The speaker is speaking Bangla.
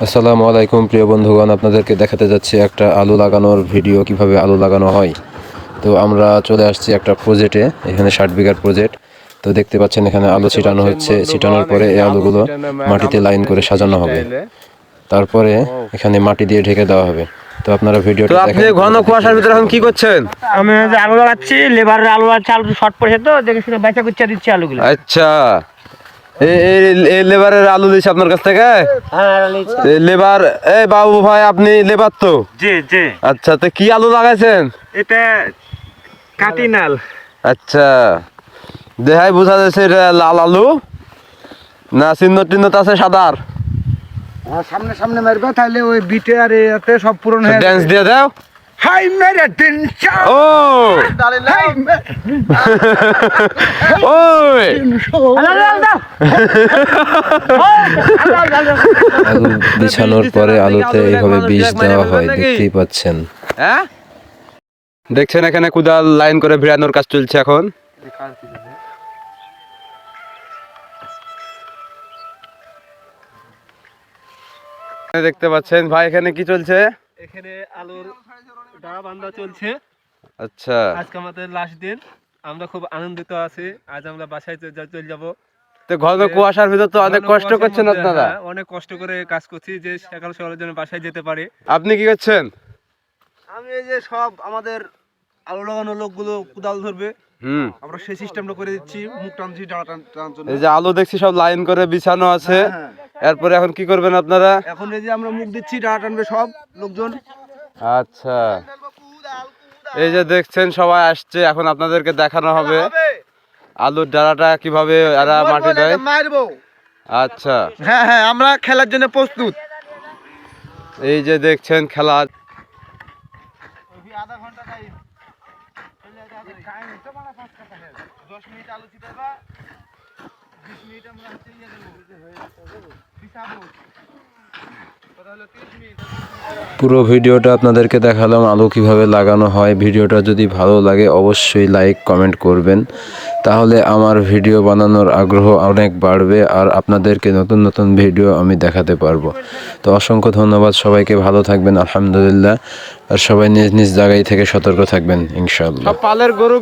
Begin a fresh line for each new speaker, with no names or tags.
আসসালামু আলাইকুম প্রিয় বন্ধুগণ, আপনাদেরকে দেখাতে যাচ্ছি একটা আলু লাগানোর ভিডিও, কিভাবে আলু লাগানো হয়। তো আমরা চলে আসছি একটা প্রজেক্টে, এখানে 60 বিঘার প্রজেক্ট। তো দেখতে পাচ্ছেন এখানে আলু ছিটানো হচ্ছে, ছিটানোর পরে এই আলুগুলো মাটিতে লাইন করে সাজানো হবে, তারপরে এখানে মাটি দিয়ে ঢেকে দেওয়া হবে। তো আপনারা ভিডিওটা দেখেন।
আপনি ঘন কুয়াশার ভিতরে এখন কি করছেন?
আমি আলু লাগাচ্ছি, লেবারের আলু আছে, আলু শর্ট পড়েছে তো দেখে শুনে বাইচা কুচ্চা দিচ্ছি আলুগুলো।
আচ্ছা, এই লেবারের আলু দিয়েছে আপনার কাছ থেকে?
হ্যাঁ,
লেবার, এই বাবু ভাই আপনি লেবার তো?
জি জি।
আচ্ছা, তো কি আলু লাগাইছেন?
এটা কাটিনাল।
আচ্ছা, দেখাই বোঝা যাচ্ছে এটা লাল আলু না চিহ্ন টিহ্ন আছে সাদার?
সামনে সামনে মারবে তাহলে ওই বিটে আর এতে সব পূরণ হয়ে
ড্যান্স দিয়ে দাও।
হাই মেরে দিন
ও ওই
আলু বিছানোর পরে আলুতে এইভাবে বীজ দেওয়া হয়, দেখতেই পাচ্ছেন।
হ্যাঁ, দেখছেন এখানে কুদাল লাইন করে ভিড়ানোর কাজ চলছে এখন। দেখতে পাচ্ছেন ভাই, এখানে কি চলছে?
এখানে আলুর ডাড়া বান্ধা চলছে।
আচ্ছা,
আজকে আমাদের লাস্ট দিন, আমরা খুব আনন্দিত আছি। আজ আমরা বাসায় চলে যাব।
তো ঘন কুয়াশার ভিতর তো অনেক কষ্ট করছেন আপনারা।
অনেক কষ্ট করে কাজ করছি যে সকাল সকালের জন্য বাসায় যেতে পারি।
আপনি কি করছেন?
আমি এই যে সব আমাদের আলু লাগানো লোকগুলো কুদাল ধরবে, আমরা সেই সিস্টেমটা করে দিচ্ছি, মুখ টানছি ডাড়া টানার জন্য।
এই যে আলু দেখছি সব লাইন করে বিছানো আছে।
হ্যাঁ।
এরপরে এখন কি করবেন আপনারা?
এখন এই যে আমরা মুখ দিচ্ছি, ডাড়া টানবে সব লোকজন।
আচ্ছা, এই যে দেখছেন সবাই আসছে, এখন আপনাদেরকে দেখানো হবে আলুর ডাড়াটা কিভাবে এরা মাটি দেয়।
মারবো।
আচ্ছা,
হ্যাঁ হ্যাঁ, আমরা খেলার জন্য প্রস্তুত।
এই যে দেখছেন খেলা।
আধা ঘন্টা টাইম, 10 মিনিট আলু ছিটাবা, 20 মিনিট আমরা হচ্ছে ইয়ে দেবো, বিছাবো।
পুরো ভিডিওটা আপনাদেরকে দেখালাম আলু কিভাবে লাগানো হয়। ভিডিওটা যদি ভালো লাগে অবশ্যই লাইক কমেন্ট করবেন, তাহলে আমার ভিডিও বানানোর আগ্রহ অনেক বাড়বে আর আপনাদেরকে নতুন নতুন ভিডিও আমি দেখাতে পারবো। তো অসংখ্য ধন্যবাদ সবাইকে, ভালো থাকবেন আলহামদুলিল্লাহ। আর সবাই নিজ নিজ জায়গায় থেকে সতর্ক থাকবেন ইনশাআল্লাহ।
সব পালের গরু